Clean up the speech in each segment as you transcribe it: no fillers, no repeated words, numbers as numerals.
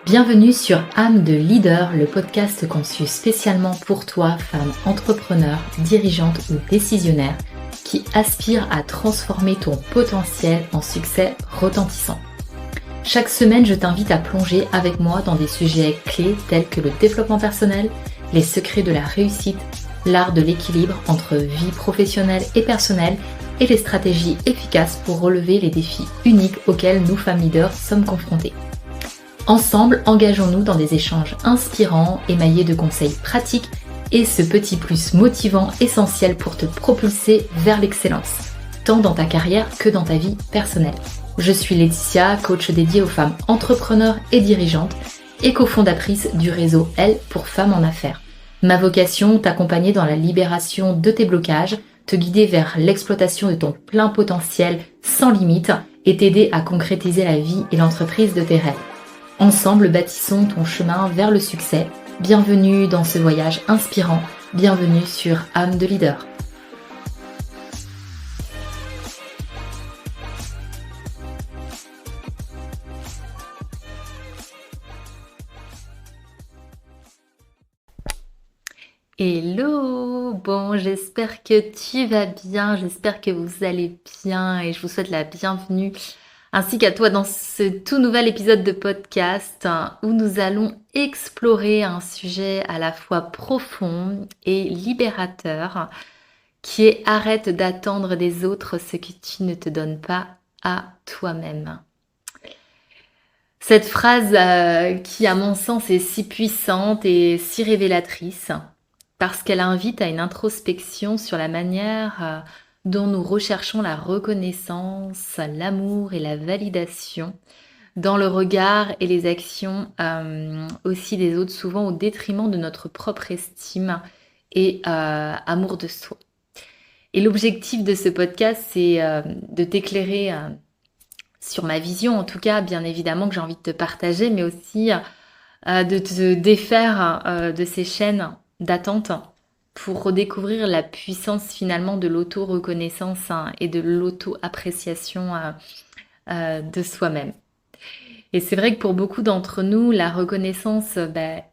Bienvenue sur Âme de Leader, le podcast conçu spécialement pour toi, femme entrepreneur, dirigeante ou décisionnaire, qui aspire à transformer ton potentiel en succès retentissant. Chaque semaine, je t'invite à plonger avec moi dans des sujets clés tels que le développement personnel, les secrets de la réussite, l'art de l'équilibre entre vie professionnelle et personnelle et les stratégies efficaces pour relever les défis uniques auxquels nous, femmes leaders, sommes confrontées. Ensemble, engageons-nous dans des échanges inspirants, émaillés de conseils pratiques et ce petit plus motivant essentiel pour te propulser vers l'excellence, tant dans ta carrière que dans ta vie personnelle. Je suis Laetitia, coach dédiée aux femmes entrepreneurs et dirigeantes et cofondatrice du réseau Elle pour femmes en affaires. Ma vocation, t'accompagner dans la libération de tes blocages, te guider vers l'exploitation de ton plein potentiel sans limite et t'aider à concrétiser la vie et l'entreprise de tes rêves. Ensemble, bâtissons ton chemin vers le succès. Bienvenue dans ce voyage inspirant. Bienvenue sur Âme de Leader. Hello! Bon, j'espère que tu vas bien, j'espère que vous allez bien et je vous souhaite la bienvenue ainsi qu'à toi dans ce tout nouvel épisode de podcast où nous allons explorer un sujet à la fois profond et libérateur qui est « Arrête d'attendre des autres ce que tu ne te donnes pas à toi-même ». Cette phrase qui à mon sens est si puissante et si révélatrice parce qu'elle invite à une introspection sur la manière dont nous recherchons la reconnaissance, l'amour et la validation dans le regard et les actions aussi des autres, souvent au détriment de notre propre estime et amour de soi. Et l'objectif de ce podcast, c'est de t'éclairer sur ma vision, en tout cas, bien évidemment que j'ai envie de te partager, mais aussi de te défaire de ces chaînes d'attente pour redécouvrir la puissance finalement de l'auto-reconnaissance et de l'auto-appréciation de soi-même. Et c'est vrai que pour beaucoup d'entre nous, la reconnaissance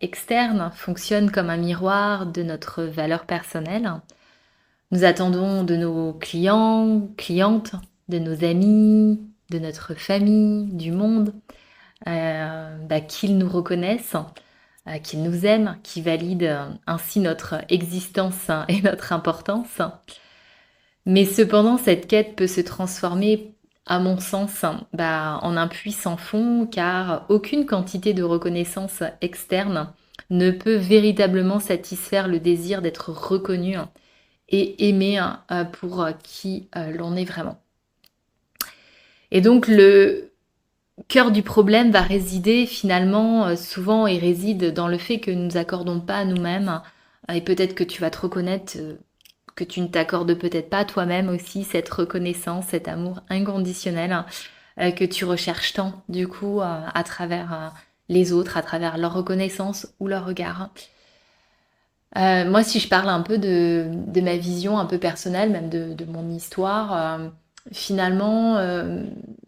externe fonctionne comme un miroir de notre valeur personnelle. Nous attendons de nos clients, clientes, de nos amis, de notre famille, du monde, qu'ils nous reconnaissent, qu'ils nous aiment, qu'ils valident ainsi notre existence et notre importance. Mais cependant, cette quête peut se transformer, à mon sens, en un puits sans fond, car aucune quantité de reconnaissance externe ne peut véritablement satisfaire le désir d'être reconnu et aimé pour qui l'on est vraiment. Et donc, le cœur du problème va résider finalement souvent et réside dans le fait que nous nous accordons pas à nous-mêmes et peut-être que tu vas te reconnaître que tu ne t'accordes peut-être pas à toi-même aussi cette reconnaissance, cet amour inconditionnel que tu recherches tant du coup à travers les autres, à travers leur reconnaissance ou leur regard. Moi, si je parle un peu de ma vision un peu personnelle, même de mon histoire, finalement,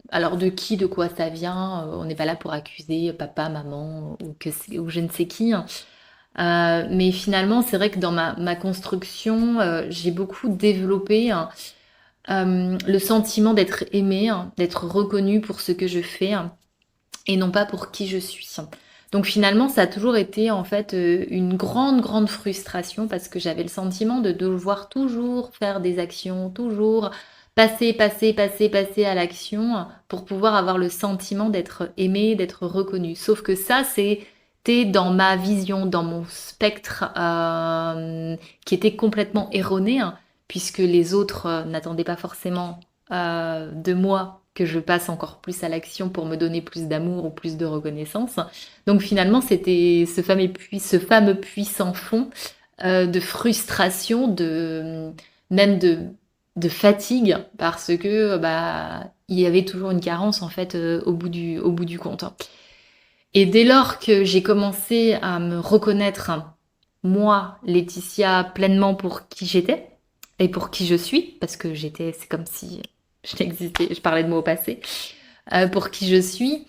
alors de qui, de quoi ça vient, on n'est pas là pour accuser papa, maman ou je ne sais qui. Mais finalement, c'est vrai que dans ma construction, j'ai beaucoup développé le sentiment d'être aimée, d'être reconnue pour ce que je fais et non pas pour qui je suis. Donc finalement, ça a toujours été en fait une grande frustration parce que j'avais le sentiment de devoir toujours faire des actions, toujours passer à l'action pour pouvoir avoir le sentiment d'être aimée, d'être reconnue. Sauf que ça, c'était dans ma vision, dans mon spectre qui était complètement erroné, puisque les autres n'attendaient pas forcément de moi que je passe encore plus à l'action pour me donner plus d'amour ou plus de reconnaissance. Donc finalement, c'était ce fameux puits sans fond de frustration, même de fatigue, parce que il y avait toujours une carence en fait au bout du compte. Et dès lors que j'ai commencé à me reconnaître, moi, Laetitia, pleinement pour qui j'étais et pour qui je suis, parce que c'est comme si je n'existais, je parlais de moi au passé, pour qui je suis,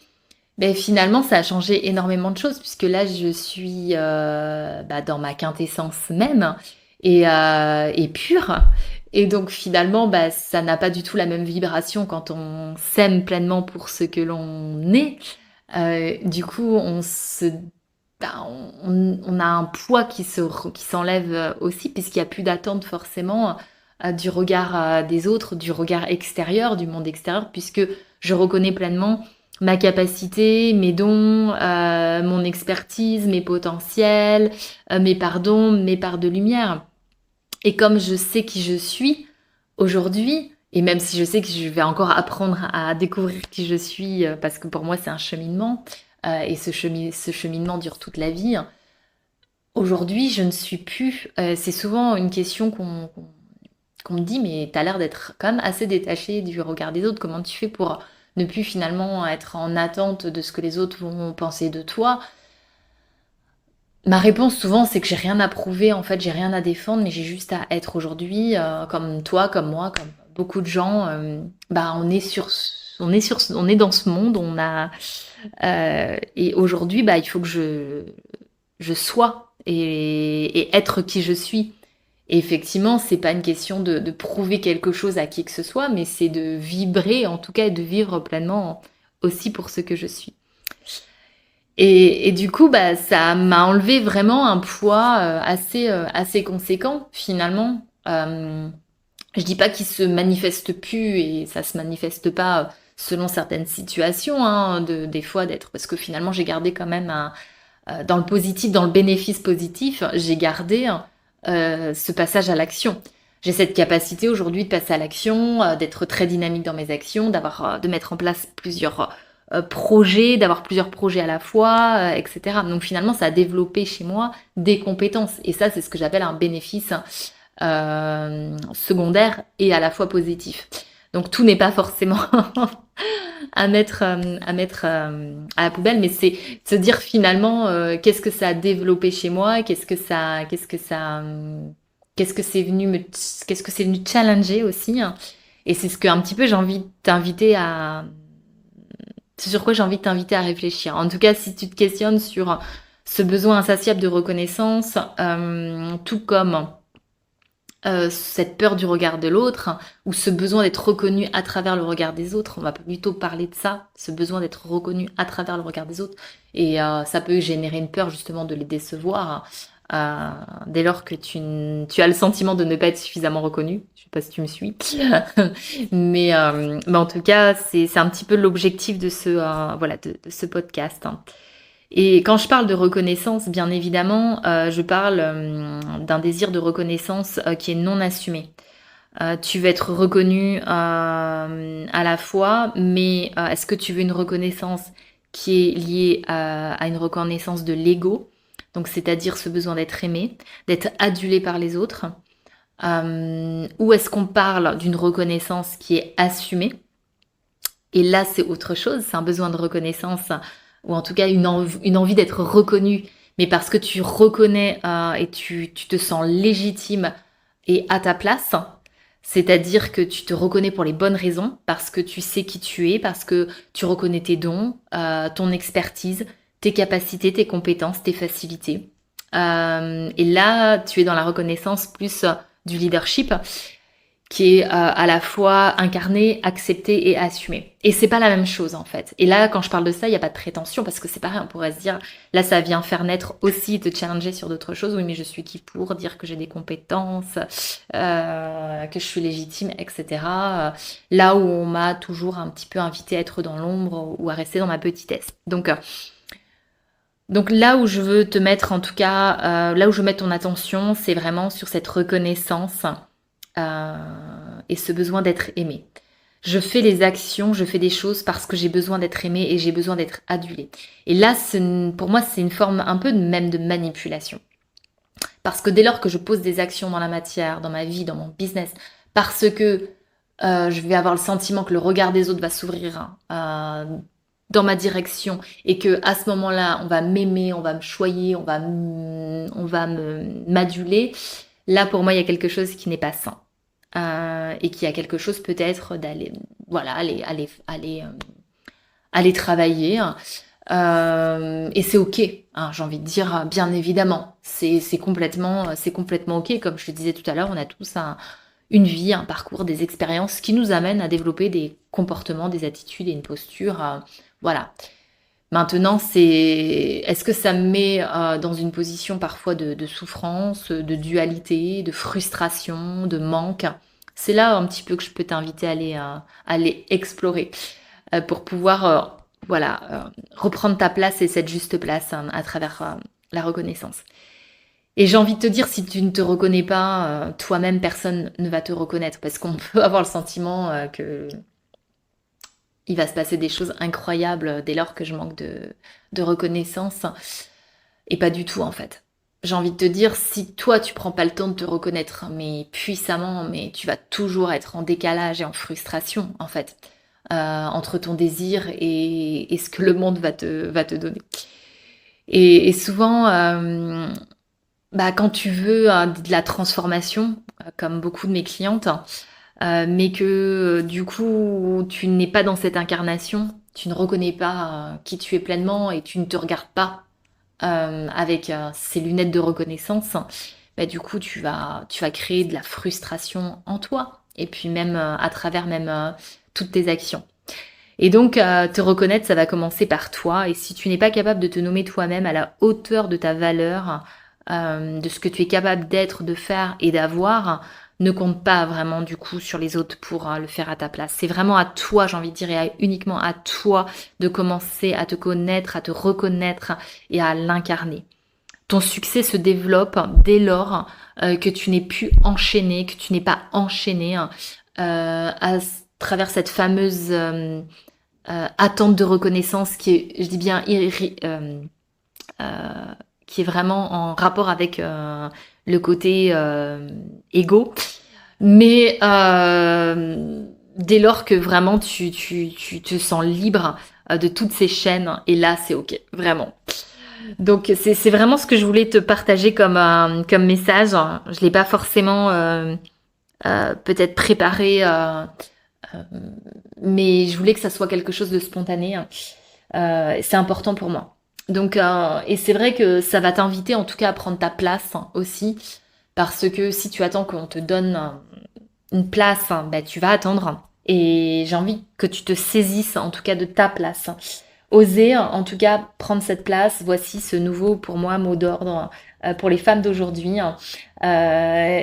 Beh, finalement, ça a changé énormément de choses puisque là, je suis, dans ma quintessence même et pure et donc finalement, ça n'a pas du tout la même vibration quand on s'aime pleinement pour ce que l'on est. Du coup, on a un poids qui s'enlève, aussi puisqu'il y a plus d'attente forcément, du regard, des autres, du regard extérieur, du monde extérieur puisque je reconnais pleinement ma capacité, mes dons, mon expertise, mes potentiels, mes pardons, mes parts de lumière. Et comme je sais qui je suis aujourd'hui, et même si je sais que je vais encore apprendre à découvrir qui je suis, parce que pour moi c'est un cheminement, et ce cheminement dure toute la vie. Aujourd'hui, je ne suis plus. C'est souvent une question qu'on me dit, mais tu as l'air d'être quand même assez détaché du regard des autres. Comment tu fais pour ne plus finalement être en attente de ce que les autres vont penser de toi? Ma réponse souvent, c'est que j'ai rien à prouver, en fait, j'ai rien à défendre, mais j'ai juste à être aujourd'hui, comme toi, comme moi, comme beaucoup de gens. On est dans ce monde, et aujourd'hui, il faut que je sois et être qui je suis. Et effectivement, c'est pas une question de prouver quelque chose à qui que ce soit, mais c'est de vibrer, en tout cas, et de vivre pleinement aussi pour ce que je suis. Et du coup, ça m'a enlevé vraiment un poids assez conséquent finalement. Je dis pas qu'il se manifeste plus et ça se manifeste pas selon certaines situations, hein, des fois d'être, parce que finalement j'ai gardé quand même dans le positif, dans le bénéfice positif, j'ai gardé ce passage à l'action. J'ai cette capacité aujourd'hui de passer à l'action, d'être très dynamique dans mes actions, de mettre en place plusieurs projets, d'avoir plusieurs projets à la fois, etc. Donc finalement, ça a développé chez moi des compétences. Et ça, c'est ce que j'appelle un bénéfice secondaire et à la fois positif. Donc tout n'est pas forcément à la poubelle, mais c'est se dire finalement qu'est-ce que ça a développé chez moi, qu'est-ce que c'est venu challenger aussi, hein. Et c'est ce que un petit peu j'ai envie de t'inviter à, c'est sur quoi j'ai envie de t'inviter à réfléchir. En tout cas, si tu te questionnes sur ce besoin insatiable de reconnaissance, tout comme cette peur du regard de l'autre, hein, ou ce besoin d'être reconnu à travers le regard des autres. On va plutôt parler de ça, ce besoin d'être reconnu à travers le regard des autres. Et ça peut générer une peur justement de les décevoir, dès lors que tu as le sentiment de ne pas être suffisamment reconnu. Je sais pas si tu me suis. Mais en tout cas, c'est un petit peu l'objectif de de ce podcast, hein. Et quand je parle de reconnaissance, bien évidemment, je parle d'un désir de reconnaissance qui est non assumé. Tu veux être reconnu à la fois, mais est-ce que tu veux une reconnaissance qui est liée à une reconnaissance de l'ego, donc c'est-à-dire ce besoin d'être aimé, d'être adulé par les autres, ou est-ce qu'on parle d'une reconnaissance qui est assumée? Et là, c'est autre chose, c'est un besoin de reconnaissance, ou en tout cas une envie d'être reconnu, mais parce que tu reconnais et tu te sens légitime et à ta place, c'est-à-dire que tu te reconnais pour les bonnes raisons, parce que tu sais qui tu es, parce que tu reconnais tes dons, ton expertise, tes capacités, tes compétences, tes facilités. Et là, tu es dans la reconnaissance plus du leadership qui est à la fois incarné, accepté et assumé. Et c'est pas la même chose en fait. Et là, quand je parle de ça, il n'y a pas de prétention parce que c'est pareil, on pourrait se dire, là, ça vient faire naître aussi, te challenger sur d'autres choses. Oui, mais je suis qui pour dire que j'ai des compétences, que je suis légitime, etc. Là où on m'a toujours un petit peu invité à être dans l'ombre ou à rester dans ma petitesse. Donc là où je veux te mettre, en tout cas, là où je veux mettre ton attention, c'est vraiment sur cette reconnaissance euh, et ce besoin d'être aimé. Je fais les actions, je fais des choses parce que j'ai besoin d'être aimé et j'ai besoin d'être adulé. Et là, pour moi, c'est une forme un peu même de manipulation. Parce que dès lors que je pose des actions dans la matière, dans ma vie, dans mon business, parce que je vais avoir le sentiment que le regard des autres va s'ouvrir dans ma direction et que à ce moment-là, on va m'aimer, on va me choyer, on va m'aduler. Là, pour moi, il y a quelque chose qui n'est pas sain. Et qui a quelque chose peut-être d'aller, voilà, aller travailler, hein. Et c'est OK, hein, j'ai envie de dire, bien évidemment. C'est complètement OK. Comme je te disais tout à l'heure, on a tous une vie, un parcours, des expériences qui nous amènent à développer des comportements, des attitudes et une posture, voilà. Maintenant, est-ce que ça me met dans une position parfois de souffrance, de dualité, de frustration, de manque? C'est là un petit peu que je peux t'inviter à aller explorer pour pouvoir voilà, reprendre ta place et cette juste place hein, à travers la reconnaissance. Et j'ai envie de te dire, si tu ne te reconnais pas toi-même, personne ne va te reconnaître parce qu'on peut avoir le sentiment que il va se passer des choses incroyables dès lors que je manque de reconnaissance. Et pas du tout, en fait. J'ai envie de te dire, si toi, tu prends pas le temps de te reconnaître, mais puissamment, mais tu vas toujours être en décalage et en frustration, en fait, entre ton désir et ce que le monde va te donner. Et souvent, bah, quand tu veux de la transformation, comme beaucoup de mes clientes, mais que du coup, tu n'es pas dans cette incarnation, tu ne reconnais pas qui tu es pleinement et tu ne te regardes pas avec ces lunettes de reconnaissance, bah, du coup, tu vas créer de la frustration en toi et puis même à travers même toutes tes actions. Et donc, te reconnaître, ça va commencer par toi. Et si tu n'es pas capable de te nommer toi-même à la hauteur de ta valeur, de ce que tu es capable d'être, de faire et d'avoir, ne compte pas vraiment du coup sur les autres pour le faire à ta place. C'est vraiment à toi, j'ai envie de dire, uniquement à toi de commencer à te connaître, à te reconnaître et à l'incarner. Ton succès se développe dès lors que tu n'es plus enchaîné, que tu n'es pas enchaîné à travers cette fameuse attente de reconnaissance qui est, je dis bien, euh, qui est vraiment en rapport avec le côté égo. Mais dès lors que vraiment tu te sens libre de toutes ces chaînes, et là c'est ok, vraiment. Donc c'est vraiment ce que je voulais te partager comme message. Je l'ai pas forcément peut-être préparé, mais je voulais que ça soit quelque chose de spontané. C'est important pour moi. Donc, et c'est vrai que ça va t'inviter en tout cas à prendre ta place aussi, parce que si tu attends qu'on te donne une place, bah, tu vas attendre. Et j'ai envie que tu te saisisses en tout cas de ta place. Oser en tout cas prendre cette place. Voici ce nouveau pour moi mot d'ordre pour les femmes d'aujourd'hui. Euh,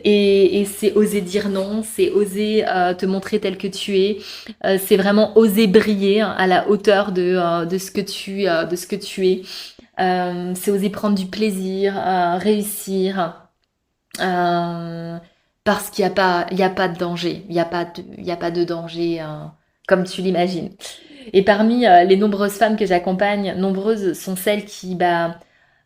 et c'est oser dire non, c'est oser te montrer tel que tu es. C'est vraiment oser briller à la hauteur de ce que tu es. C'est oser prendre du plaisir, réussir. Euh, Parce qu'il y a pas de danger, il y a pas de danger comme tu l'imagines. Et parmi les nombreuses femmes que j'accompagne, nombreuses sont celles qui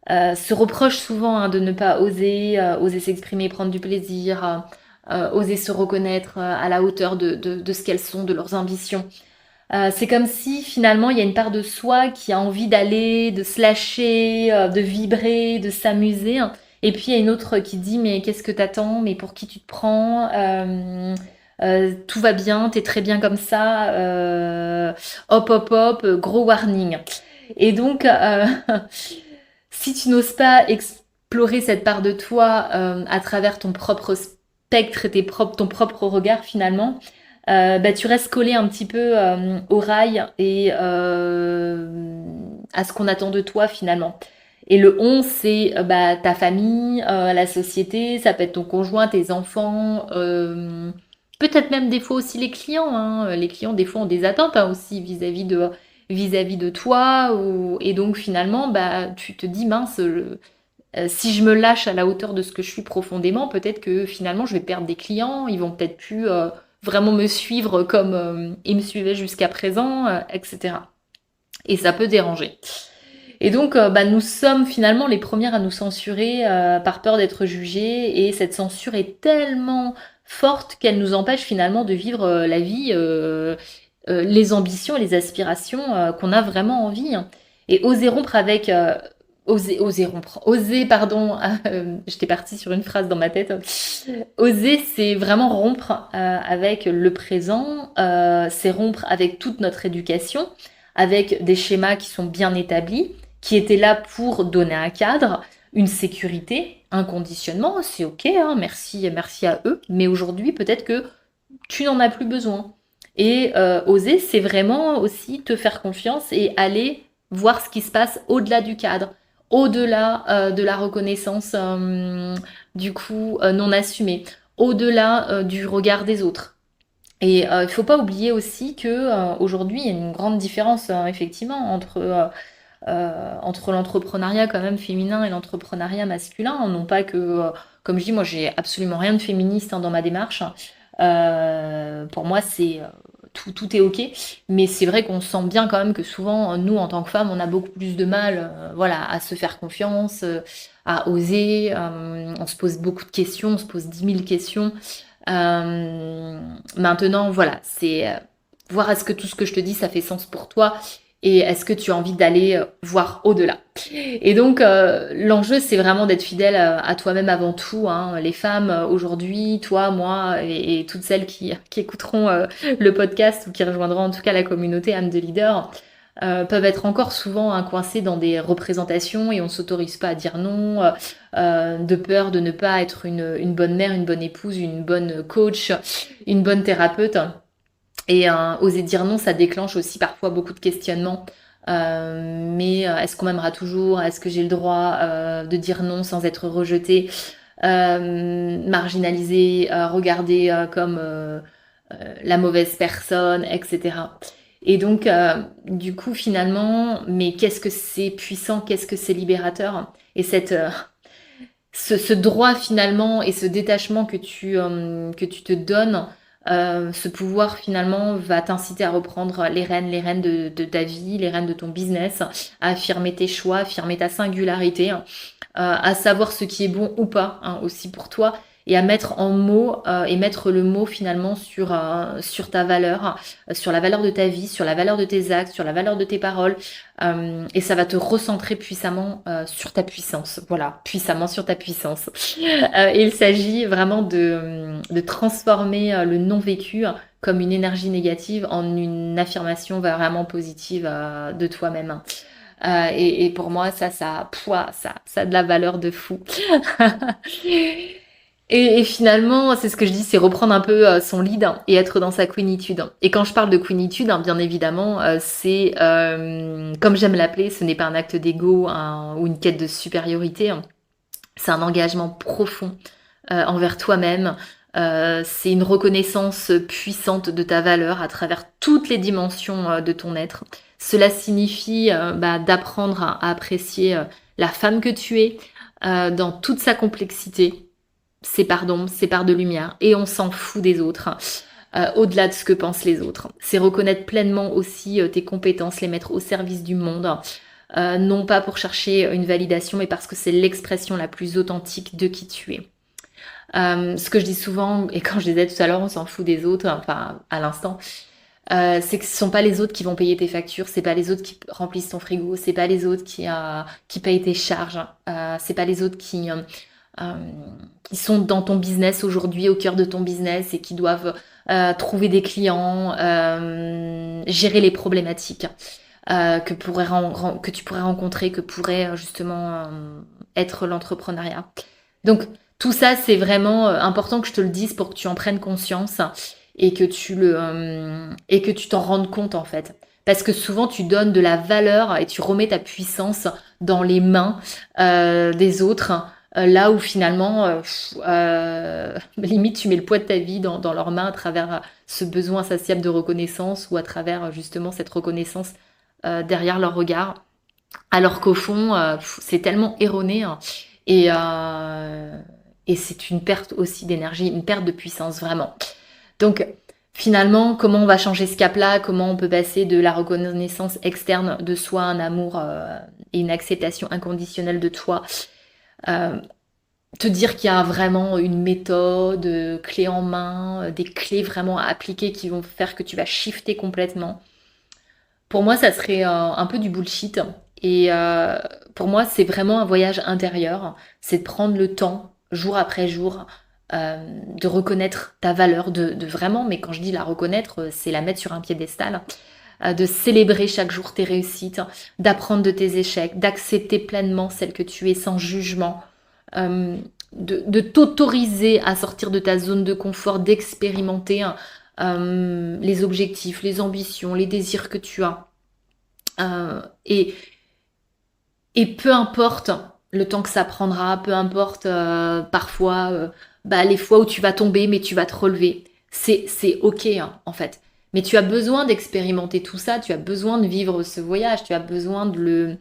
se reprochent souvent de ne pas oser s'exprimer, prendre du plaisir, oser se reconnaître à la hauteur de ce qu'elles sont, de leurs ambitions. C'est comme si finalement il y a une part de soi qui a envie d'aller, de se lâcher, de vibrer, de s'amuser. Et puis il y a une autre qui dit mais qu'est-ce que t'attends? Mais pour qui tu te prends? Tout va bien, t'es très bien comme ça. Hop hop hop, gros warning. Et donc si tu n'oses pas explorer cette part de toi à travers ton propre spectre et ton propre regard finalement, bah, tu restes collé un petit peu au rail et à ce qu'on attend de toi finalement. Et le on, c'est bah, ta famille, la société, ça peut être ton conjoint, tes enfants, peut-être même des fois aussi les clients. Hein. Les clients, des fois, ont des attentes hein, aussi vis-à-vis de toi. Et donc finalement, bah, tu te dis, mince, si je me lâche à la hauteur de ce que je suis profondément, peut-être que finalement je vais perdre des clients, ils vont peut-être plus vraiment me suivre comme ils me suivaient jusqu'à présent, etc. Et ça peut déranger. Et donc, bah, nous sommes finalement les premières à nous censurer par peur d'être jugées, et cette censure est tellement forte qu'elle nous empêche finalement de vivre la vie, les ambitions et les aspirations qu'on a vraiment envie. Hein. Et oser rompre avec oser rompre. Oser, pardon, j'étais partie sur une phrase dans ma tête. Oser, c'est vraiment rompre avec le présent, c'est rompre avec toute notre éducation, avec des schémas qui sont bien établis, qui étaient là pour donner un cadre, une sécurité, un conditionnement, c'est ok, hein, merci, merci à eux, mais aujourd'hui peut-être que tu n'en as plus besoin. Et oser, c'est vraiment aussi te faire confiance et aller voir ce qui se passe au-delà du cadre, au-delà de la reconnaissance du coup non assumée, au-delà du regard des autres. Et il ne faut pas oublier aussi que aujourd'hui il y a une grande différence effectivement entre l'entrepreneuriat quand même féminin et l'entrepreneuriat masculin. Non pas que, comme je dis, moi j'ai absolument rien de féministe dans ma démarche. Pour moi, c'est tout est ok, mais c'est vrai qu'on sent bien quand même que souvent, nous en tant que femmes, on a beaucoup plus de mal, voilà, à se faire confiance, à oser. On se pose beaucoup de questions, on se pose 10 000 questions. Maintenant, voilà, c'est voir est-ce que tout ce que je te dis, ça fait sens pour toi et est-ce que tu as envie d'aller voir au-delà. Et donc, l'enjeu, c'est vraiment d'être fidèle à toi-même avant tout, hein. Les femmes, aujourd'hui, toi, moi, et toutes celles qui écouteront le podcast ou qui rejoindront en tout cas la communauté âme de leader, peuvent être encore souvent coincées dans des représentations et on ne s'autorise pas à dire non, de peur de ne pas être une bonne mère, une bonne épouse, une bonne coach, une bonne thérapeute. Et oser dire non, ça déclenche aussi parfois beaucoup de questionnements. Mais est-ce qu'on m'aimera toujours? Est-ce que j'ai le droit de dire non sans être rejetée, marginalisée, regardée comme la mauvaise personne, etc. Et donc, du coup, finalement, mais qu'est-ce que c'est puissant, qu'est-ce que c'est libérateur? Et ce droit finalement et ce détachement que tu te donnes, ce pouvoir finalement va t'inciter à reprendre les rênes de ta vie, les rênes de ton business, à affirmer tes choix, affirmer ta singularité, à savoir ce qui est bon ou pas hein, aussi pour toi et à mettre en mots et mettre le mot finalement sur ta valeur, sur la valeur de ta vie, sur la valeur de tes actes, sur la valeur de tes paroles. Et ça va te recentrer puissamment sur ta puissance. Voilà, puissamment sur ta puissance. Et il s'agit vraiment de transformer le non-vécu comme une énergie négative en une affirmation vraiment positive de toi-même. Et pour moi, ça a de la valeur de fou. Et finalement, c'est ce que je dis, c'est reprendre un peu son lead et être dans sa queenitude. Et quand je parle de queenitude, hein, bien évidemment, c'est, comme j'aime l'appeler, ce n'est pas un acte d'ego ou une quête de supériorité. Hein. C'est un engagement profond envers toi-même. C'est une reconnaissance puissante de ta valeur à travers toutes les dimensions de ton être. Cela signifie d'apprendre à apprécier la femme que tu es dans toute sa complexité, ses parts d'ombre, ses parts de lumière, et on s'en fout des autres, au-delà de ce que pensent les autres. C'est reconnaître pleinement aussi tes compétences, les mettre au service du monde, non pas pour chercher une validation, mais parce que c'est l'expression la plus authentique de qui tu es. Ce que je dis souvent, et quand je disais tout à l'heure, on s'en fout des autres, enfin à l'instant, c'est que ce sont pas les autres qui vont payer tes factures, c'est pas les autres qui remplissent ton frigo, c'est pas les autres qui payent tes charges, c'est pas les autres qui sont dans ton business aujourd'hui, au cœur de ton business et qui doivent trouver des clients, gérer les problématiques que tu pourrais rencontrer, que pourrait justement être l'entrepreneuriat. Donc tout ça, c'est vraiment important que je te le dise pour que tu en prennes conscience et que tu t'en rendes compte en fait. Parce que souvent tu donnes de la valeur et tu remets ta puissance dans les mains des autres. Là où finalement, limite, tu mets le poids de ta vie dans leurs mains à travers ce besoin insatiable de reconnaissance ou à travers justement cette reconnaissance derrière leur regard. Alors qu'au fond, c'est tellement erroné hein, et, euh, et c'est une perte aussi d'énergie, une perte de puissance vraiment. Donc finalement, comment on va changer ce cap-là? Comment on peut passer de la reconnaissance externe de soi, un amour et une acceptation inconditionnelle de toi te dire qu'il y a vraiment une méthode, clé en main, des clés vraiment à appliquer qui vont faire que tu vas shifter complètement. Pour moi, ça serait un peu du bullshit. Et pour moi, c'est vraiment un voyage intérieur. C'est de prendre le temps, jour après jour, de reconnaître ta valeur, de vraiment, mais quand je dis la reconnaître, c'est la mettre sur un piédestal, de célébrer chaque jour tes réussites, d'apprendre de tes échecs, d'accepter pleinement celle que tu es sans jugement, de t'autoriser à sortir de ta zone de confort, d'expérimenter les objectifs, les ambitions, les désirs que tu as. Et peu importe le temps que ça prendra, peu importe parfois les fois où tu vas tomber, mais tu vas te relever. C'est ok en fait. Mais tu as besoin d'expérimenter tout ça, tu as besoin de vivre ce voyage, tu as besoin de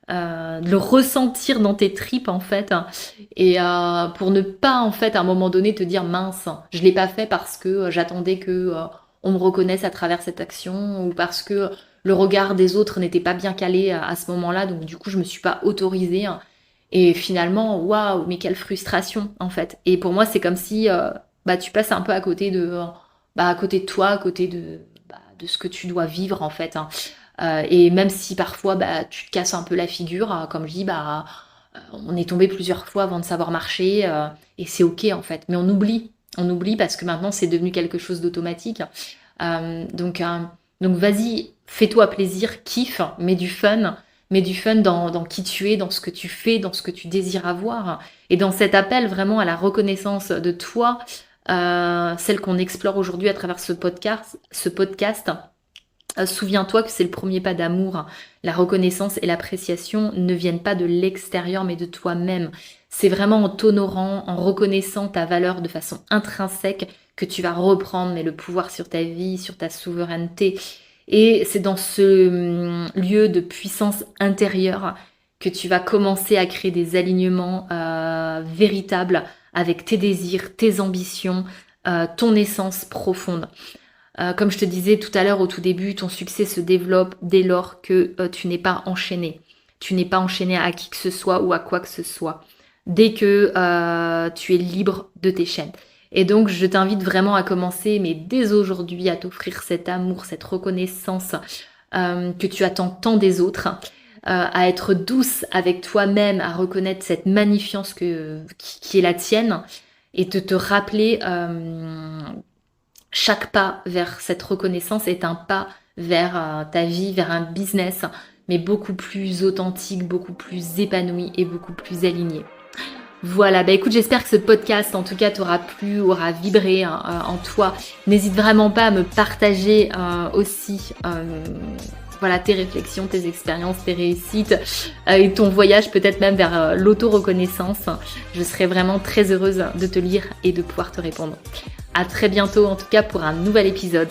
le ressentir dans tes tripes en fait. Et pour ne pas en fait à un moment donné te dire mince, je l'ai pas fait parce que j'attendais que on me reconnaisse à travers cette action ou parce que le regard des autres n'était pas bien calé à ce moment-là, donc du coup je me suis pas autorisée. Et finalement, waouh, mais quelle frustration en fait. Et pour moi, c'est comme si tu passes un peu à côté de toi, à côté de ce que tu dois vivre en fait. Et même si parfois tu te casses un peu la figure, comme je dis, on est tombé plusieurs fois avant de savoir marcher, et c'est ok en fait. Mais on oublie parce que maintenant c'est devenu quelque chose d'automatique. Donc vas-y, fais-toi plaisir, kiffe, mets du fun dans qui tu es, dans ce que tu fais, dans ce que tu désires avoir. Et dans cet appel vraiment à la reconnaissance de toi, celle qu'on explore aujourd'hui à travers ce podcast, souviens-toi que c'est le premier pas d'amour. La reconnaissance et l'appréciation ne viennent pas de l'extérieur, mais de toi-même. C'est vraiment en t'honorant, en reconnaissant ta valeur de façon intrinsèque que tu vas reprendre le pouvoir sur ta vie, sur ta souveraineté. Et c'est dans ce lieu de puissance intérieure que tu vas commencer à créer des alignements véritables avec tes désirs, tes ambitions, ton essence profonde. Comme je te disais tout à l'heure au tout début, ton succès se développe dès lors que tu n'es pas enchaîné. Tu n'es pas enchaîné à qui que ce soit ou à quoi que ce soit. Dès que tu es libre de tes chaînes. Et donc, je t'invite vraiment à commencer, mais dès aujourd'hui, à t'offrir cet amour, cette reconnaissance que tu attends tant des autres, à être douce avec toi-même, à reconnaître cette magnifience qui est la tienne, et de te rappeler chaque pas vers cette reconnaissance est un pas vers ta vie, vers un business, mais beaucoup plus authentique, beaucoup plus épanoui et beaucoup plus aligné. Voilà, écoute, j'espère que ce podcast, en tout cas, t'aura plu, aura vibré en toi. N'hésite vraiment pas à me partager aussi tes réflexions, tes expériences, tes réussites et ton voyage peut-être même vers l'auto-reconnaissance. Je serai vraiment très heureuse de te lire et de pouvoir te répondre. À très bientôt, en tout cas, pour un nouvel épisode.